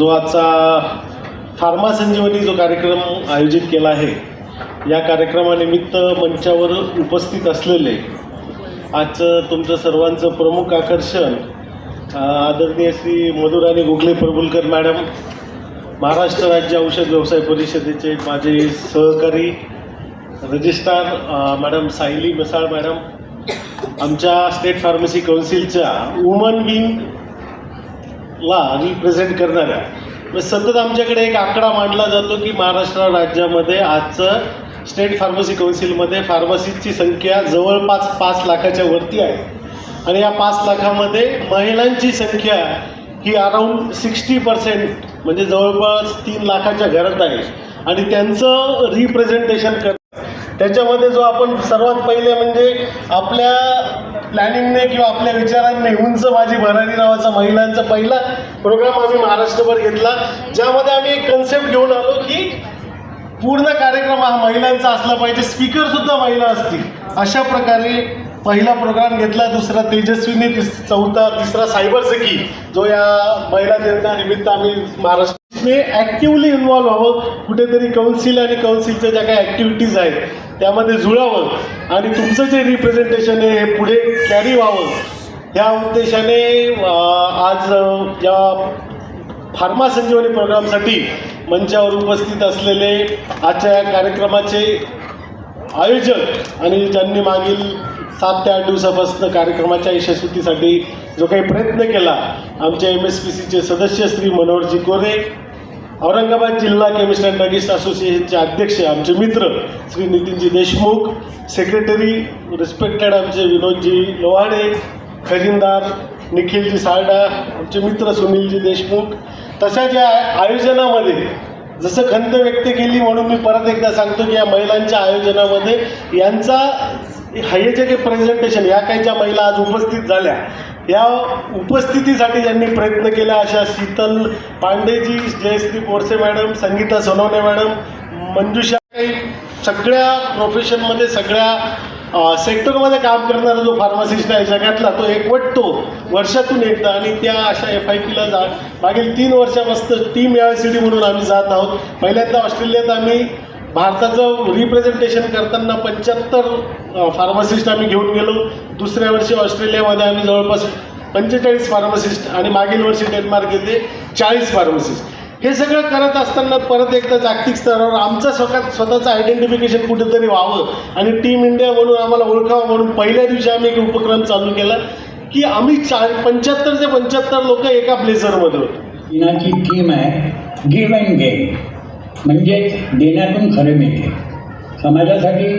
जो आजचा फार्मा संजीवनी जो कार्यक्रम आयोजित केला आहे, या कार्यक्रमानिमित्त मंचावर उपस्थित असलेले आजचं तुमचं सर्वांचं प्रमुख आकर्षण आदरणीय श्री मधुराणी गोखले प्रभुलकर मॅडम, महाराष्ट्र राज्य औषध व्यवसाय परिषदेचे माझे सहकारी registrar madam Sayali Misal madam, आमच्या स्टेट फार्मसी काउन्सिलच्या वुमन विंगला रिप्रेझेंट करणाऱ्या सतत आमच्याकडे एक आकडा मांडला जातो की महाराष्ट्र राज्यामध्ये आजचं स्टेट फार्मसी काउन्सिलमध्ये फार्मसीची संख्या जवळपास 5 लाखाच्या वरती आहे आणि या 5 लाखामध्ये महिलांची संख्या ही अराऊंड 60% म्हणजे जवळपास 3 लाखाच्या घरात आहे आणि त्यांचं रिप्रेझेंटेशन त्याच्यामध्ये जो आपण सर्वात पहिले म्हणजे आपल्या प्लॅनिंगने किंवा आपल्या विचारांनी उंच माझी भरारी नावाचा महिलांचा पहिला प्रोग्राम आम्ही महाराष्ट्रभर घेतला, ज्यामध्ये आम्ही एक कन्सेप्ट घेऊन आलो की पूर्ण कार्यक्रम हा महिलांचा असला पाहिजे, स्पीकरसुद्धा महिला असतील, अशा प्रकारे पहिला प्रोग्राम घेतला. दुसरा तेजस्विनी, चौथा, तिसरा सायबर सखी, जो या महिला दिनानिमित्त आम्ही महाराष्ट्राने ॲक्टिव्हली इन्व्हॉल्व व्हावं, कुठेतरी काउन्सिल आणि काउन्सिलच्या ज्या काही ॲक्टिव्हिटीज आहेत त्यामध्ये जुळावं आणि तुमचं जे रिप्रेझेंटेशन आहे हे पुढे कॅरी व्हावं, या उद्देशाने आज या फार्मा संजीवनी प्रोग्रामसाठी मंचावर उपस्थित असलेले आजच्या या कार्यक्रमाचे आयोजक आणि ज्यांनी मागील 7 ते 8 दिवसापासून कार्यक्रमाच्या यशस्वीसाठी जो काही प्रयत्न केला, आमच्या MSPCचे सदस्य श्री मनोहरजी कोरे, औरंगाबाद जिल्हा केमिस्ट अँड ड्रगिस्ट असोसिएशनचे अध्यक्ष आमचे मित्र श्री नितीनजी देशमुख, सेक्रेटरी रिस्पेक्टेड आमचे विनोदजी लोहाडे, खजिनदार निखिलजी सारडा, आमचे मित्र सुनीलजी देशमुख, तशाच या आयोजनामध्ये जसं खंत व्यक्त केली म्हणून मी परत एकदा सांगतो की या महिलांच्या आयोजनामध्ये यांचा हे जे काही प्रेझेंटेशन, या काही ज्या महिला आज उपस्थित झाल्या, या उपस्थितीसाठी ज्यांनी प्रयत्न केला अशा Sheetal Pandeji, Jayashree Porsche madam, Sangeeta Sonawane madam, मंजुषा, काही सगळ्या प्रोफेशनमध्ये सगळ्या सेक्टरमध्ये काम करणारा जो फार्मासिस्ट आहे जगातला, तो एकवटतो वर्षातून एकदा आणि त्या अशा FIPला मागील 3 वर्षापासून टीम MSCD म्हणून आम्ही जात आहोत. पहिल्यांदा ऑस्ट्रेलियात आम्ही भारताचं रिप्रेझेंटेशन करताना 75 फार्मासिस्ट आम्ही घेऊन गेलो. दुसऱ्या वर्षी ऑस्ट्रेलियामध्ये आम्ही जवळपास 45 फार्मासिस्ट आणि मागील वर्षी डेन्मार्क येथे 40 फार्मासिस्ट. हे सगळं करत असताना परत एकदा जागतिक स्तरावर आमचं स्वतःचं आयडेंटिफिकेशन कुठेतरी व्हावं आणि टीम इंडिया म्हणून आम्हाला ओळखावं म्हणून पहिल्या दिवशी आम्ही एक उपक्रम चालू केला की आम्ही 75 ते 75 लोक एका ब्लेझरमध्ये होतो. इनाची थीम आहे गिव्ह अँड गेन, म्हणजेच देण्यातून खरे मिळते. समाजासाठी,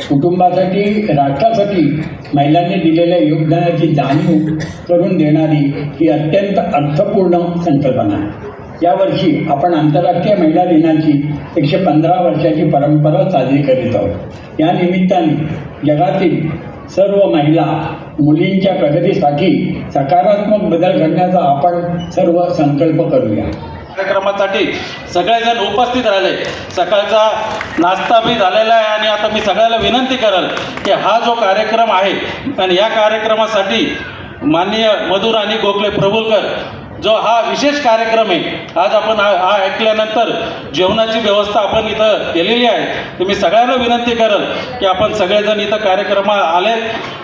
कुटुंबासाठी, राष्ट्रासाठी महिलांनी दिलेल्या योगदानाची जाणीव करून देणारी ही अत्यंत अर्थपूर्ण संकल्पना आहे. यावर्षी आपण आंतरराष्ट्रीय महिला दिनाची 115 वर्षाची परंपरा साजरी करीत आहोत. या निमित्ताने जगातील सर्व महिला मुलींच्या प्रगतीसाठी सकारात्मक बदल घडण्याचा आपण सर्व संकल्प करूया. कार्यक्रमासाठी सगळेजण उपस्थित राहिले. सकाळचा नाश्ता बी झालेला आहे आणि आता मी सगळ्याला विनंती करेल की हा जो कार्यक्रम आहे आणि या कार्यक्रमासाठी माननीय मधुराणी गोखले प्रभुलकर जो हा विशेष कार्यक्रम आहे, आज आपण हा ऐकल्यानंतर जेवणाची व्यवस्था आपण इथं केलेली आहे. तर मी सगळ्यांना विनंती करेल की आपण सगळेजण इथं कार्यक्रमात आले.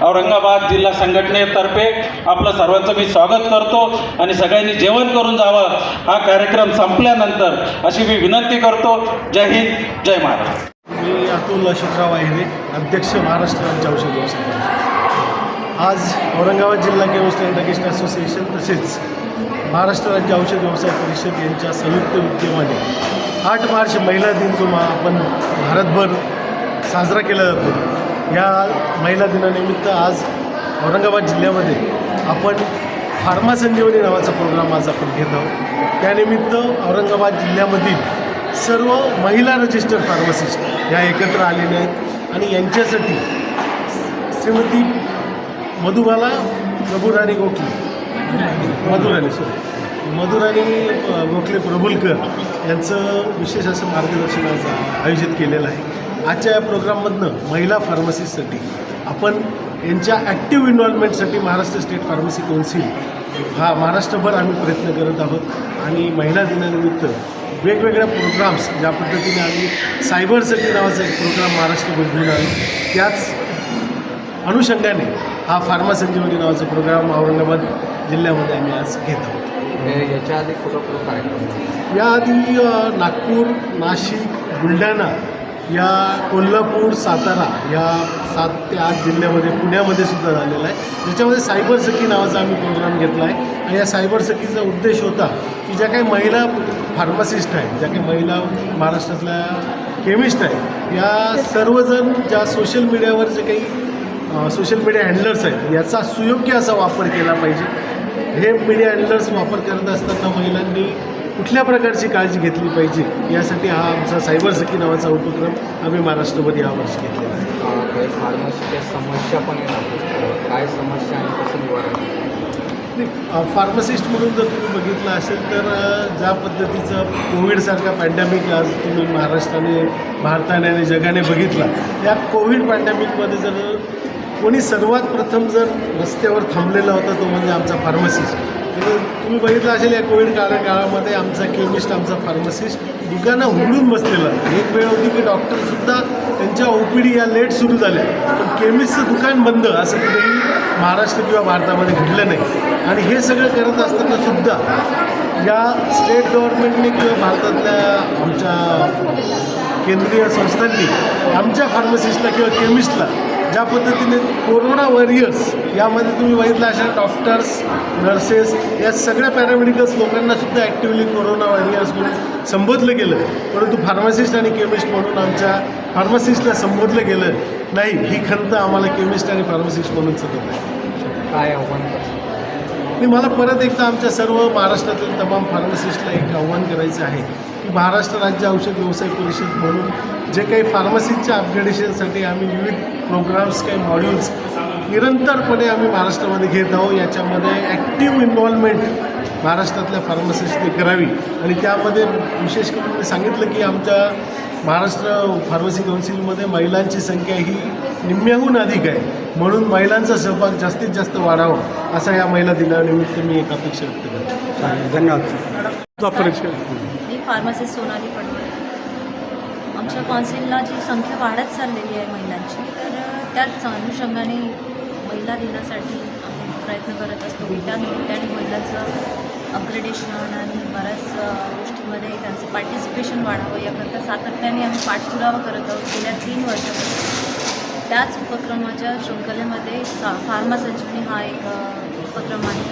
औरंगाबाद जिल्हा संघटनेतर्फे आपलं सर्वांचं मी स्वागत करतो आणि सगळ्यांनी जेवण करून जावं हा कार्यक्रम संपल्यानंतर अशी मी विनंती करतो. जय हिंद, जय महाराष्ट्र. मी अतुल अशोकराव आहेरे, अध्यक्ष महाराष्ट्र राज्य औषध व्यवसाय परिषद. आज औरंगाबाद जिल्हा केमिस्ट अँड ड्रगिस्ट असोसिएशन तसेच महाराष्ट्र राज्य औषध व्यवसाय परिषद यांच्या संयुक्त विद्यमाने 8 मार्च महिला दिन जो आपण भारतभर साजरा केला जातो, या महिला दिनानिमित्त आज औरंगाबाद जिल्ह्यामध्ये आपण फार्मा संजीवनी नावाचा प्रोग्राम आज आपण घेत आहोत. त्यानिमित्त औरंगाबाद जिल्ह्यामधील सर्व महिला रजिस्टर्ड फार्मासिस्ट या एकत्र आलेल्या आहेत आणि यांच्यासाठी श्रीमती मधुबाला प्रभुराणी गोखले मधुराणी गोखले प्रभुलकर यांचं विशेष असं मार्गदर्शन आज आयोजित केलेलं आहे. आजच्या या प्रोग्राममधनं महिला फार्मसिस्टसाठी आपण यांच्या ॲक्टिव्ह इन्व्हॉल्वमेंटसाठी महाराष्ट्र स्टेट फार्मसी काउन्सिल हा महाराष्ट्रभर आम्ही प्रयत्न करत आहोत आणि महिला दिनानिमित्त वेगवेगळ्या प्रोग्राम्स ज्या पद्धतीने आम्ही सायबर सिटी नावाचा एक प्रोग्राम महाराष्ट्रभर घेऊन आलो, त्याच अनुषंगाने हा फार्मा संजीवनी नावाचा प्रोग्राम औरंगाबाद जिल्ह्यामध्ये आम्ही आज घेत आहोत. याच्या आधी कुठं कार्यक्रम? याआधी नागपूर, नाशिक, बुलढाणा या कोल्हापूर, सातारा या 7 ते 8 जिल्ह्यामध्ये, पुण्यामध्ये सुद्धा झालेला आहे, ज्याच्यामध्ये सायबर सखी नावाचा आम्ही प्रोग्राम घेतला आहे. आणि या सायबर सखीचा उद्देश होता की ज्या काही महिला फार्मासिस्ट आहेत, ज्या काही महिला महाराष्ट्रातल्या केमिस्ट आहेत, या सर्वजण ज्या सोशल मीडियावर जे काही सोशल मीडिया हँडलर्स आहेत याचा सुयोग्य असा वापर केला पाहिजे. हे मीडिया हँडलर्स वापर करत असताना महिलांनी कुठल्या प्रकारची काळजी घेतली पाहिजे यासाठी हा आमचा सायबर सखी नावाचा उपक्रम आम्ही महाराष्ट्रभर यावर्षी घेतलेला आहे. काही फार्मसीच्या समस्या पण येतात, काय समस्या आणि कसं निवारण? फार्मासिस्ट म्हणून जर तुम्ही बघितलं असेल तर ज्या पद्धतीचं कोविडसारखा पॅन्डेमिक आज तुम्ही महाराष्ट्राने, भारताने आणि जगाने बघितला, या कोविड पॅन्डेमिकमध्ये जर कोणी सर्वात प्रथम जर रस्त्यावर थांबलेला होता तो म्हणजे आमचा फार्मासिस्ट. तुम्ही बघितलं असेल या कोविड काळामध्ये आमचा केमिस्ट, आमचा फार्मासिस्ट दुकानं उघडून बसलेला. एक वेळ होती की डॉक्टरसुद्धा त्यांच्या OPD या लेट सुरू झाल्या, पण केमिस्टचं दुकान बंद असं कुठेही महाराष्ट्र किंवा भारतामध्ये घडलं नाही. आणि हे सगळं करत असताना सुद्धा या स्टेट गव्हर्नमेंटने किंवा भारतातल्या आमच्या केंद्रीय संस्थांनी आमच्या फार्मासिस्टला किंवा केमिस्टला ज्या पद्धतीने कोरोना वॉरियर्स यामध्ये तुम्ही बघितलं अशा डॉक्टर्स, नर्सेस या सगळ्या पॅरामेडिकल्स लोकांनासुद्धा ॲक्टिव्हली कोरोना वॉरियर्स म्हणून संबोधलं गेलं, परंतु फार्मासिस्ट आणि केमिस्ट म्हणून आमच्या फार्मासिस्टला संबोधलं गेलं नाही. ही खंत आम्हाला केमिस्ट आणि फार्मासिस्ट म्हणून सतत आहे. काय आव्हान? मी मला परत एकदा आमच्या सर्व महाराष्ट्रातील तमाम फार्मासिस्टला एक आव्हान करायचं आहे की महाराष्ट्र राज्य औषध व्यवसाय परिषद म्हणून जे काही फार्मसीच्या अपग्रेडेशनसाठी आम्ही विविध प्रोग्राम्स, काही मॉड्यूल्स निरंतरपणे आम्ही महाराष्ट्रामध्ये घेत आहोत, याच्यामध्ये ॲक्टिव्ह इन्व्हॉल्वमेंट महाराष्ट्रातल्या फार्मसिस्टने करावी. आणि त्यामध्ये विशेष करून मी सांगितलं की आमच्या महाराष्ट्र फार्मसी काउन्सिलमध्ये महिलांची संख्या ही निम्म्याहून अधिक आहे, म्हणून महिलांचा सहभाग जास्तीत जास्त वाढावा असा या महिला दिनानिमित्त मी एक अपेक्षा व्यक्त करतो. धन्यवाद. मी फार्मासिस्ट सोनाली पडवळ. आमच्या कौन्सिलला जी संख्या वाढत चाललेली आहे महिलांची, तर त्याच अनुषंगाने महिला दिनासाठी आम्ही प्रयत्न करत असतो. त्यानिमित्ताने महिलांचं अपग्रेडेशन आणि बऱ्याच गोष्टींमध्ये त्यांचं पार्टिसिपेशन वाढावं याकरता सातत्याने आम्ही पाठपुरावा करत आहोत गेल्या 3 वर्षापासून. त्याच उपक्रमाच्या शृंखलेमध्ये फार्मा संजीवनी हा एक उपक्रम आहे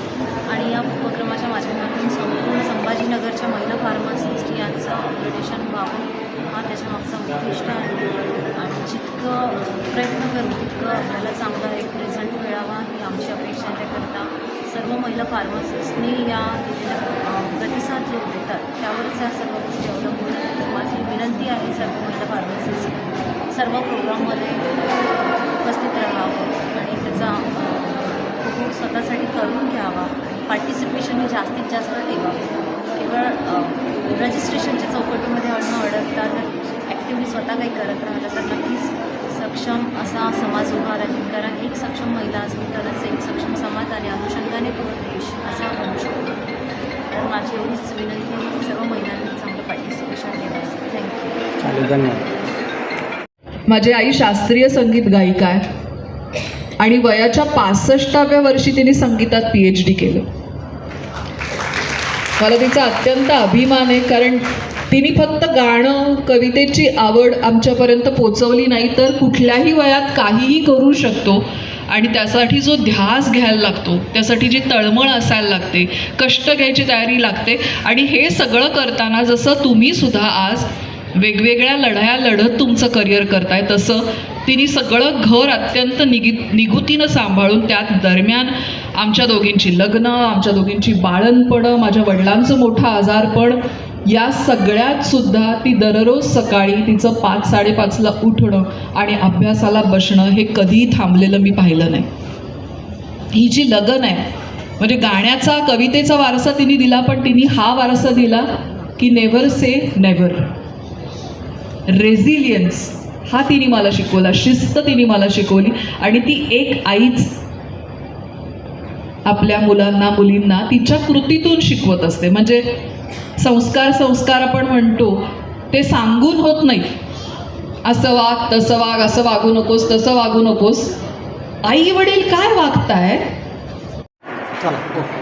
आणि या उपक्रमाच्या माध्यमातून संपूर्ण संभाजीनगरच्या महिला फार्मासिस्ट यांचं अपग्रेडेशन व्हावं हा त्याच्यामागचा उद्दिष्ट आहे. आणि जितकं प्रयत्न करू तितकं आपल्याला चांगला एक रिझल्ट मिळावा ही आमची अपेक्षा आहे. त्याकरता सर्व महिला फार्मासिस्टनी या दिलेल्या प्रतिसाद जो देतात त्यावरच या सर्व गोष्टी अवलंबून आहेत. माझी विनंती आहे सर्व महिला फार्मासिस्ट सर्व प्रोग्राममध्ये उपस्थित राहावं आणि त्याचा उपयोग स्वतःसाठी करून घ्यावा. पार्टिसिपेशन हे जास्तीत जास्त ठेवावं. केवळ रजिस्ट्रेशनच्या चौकटीमध्ये अडकता जर ॲक्टिव्हली स्वतः काही करत राहिलं तर नक्कीच सक्षम असा समाज उभा राहील. कारण एक सक्षम महिला असली तरच एक सक्षम समाज आणि अनुषंगाने तो देश असा बनू शकतो. तर माझी एवढीच विनंती आहे की सर्व महिलांनी चांगलं पार्टिसिपेशन केलं. थँक्यू. चालेल, धन्यवाद. माझी आई शास्त्रीय संगीत गायिका आहे आणि वयाच्या 65व्या वर्षी तिने संगीतात PhD केलं. मला तिचा अत्यंत अभिमान आहे, कारण तिने फक्त गाणं, कवितेची आवड आमच्यापर्यंत पोचवली नाही तर कुठल्याही वयात काहीही करू शकतो. आणि त्यासाठी जो ध्यास घ्यायला लागतो, त्यासाठी जी तळमळ असायला लागते, कष्ट घ्यायची तयारी लागते. आणि हे सगळं करताना जसं तुम्ही सुद्धा आज वेगवेगळ्या लढाया लढत तुमचं करिअर करताय, तसं तिने सगळं घर अत्यंत निगुतीनं सांभाळून त्यात दरम्यान आमच्या दोघींची लग्न, आमच्या दोघींची बाळंतपणं, माझ्या वडिलांचं मोठं आजारपण, या सगळ्यात सुद्धा ती दररोज सकाळी तिचं 5-5:30ला उठणं आणि अभ्यासाला बसणं हे कधीही थांबलेलं मी पाहिलं नाही. ही जी लगन आहे, म्हणजे गाण्याचा, कवितेचा वारसा तिने दिला, पण तिने हा वारसा दिला की नेव्हर से नेव्हर. रेझिलियन्स हा तिने मला शिकवला, शिस्त तिने मला शिकवली. आणि ती एक आईच आपल्या मुलांना मुलींना तिच्या कृतीतून शिकवत असते. म्हणजे संस्कार आपण म्हणतो ते सांगून होत नाही. असं वाग, तसं वाग, असं वागू नकोस, तसं वागू नकोस. आई वडील काय वागतायत चला ओके.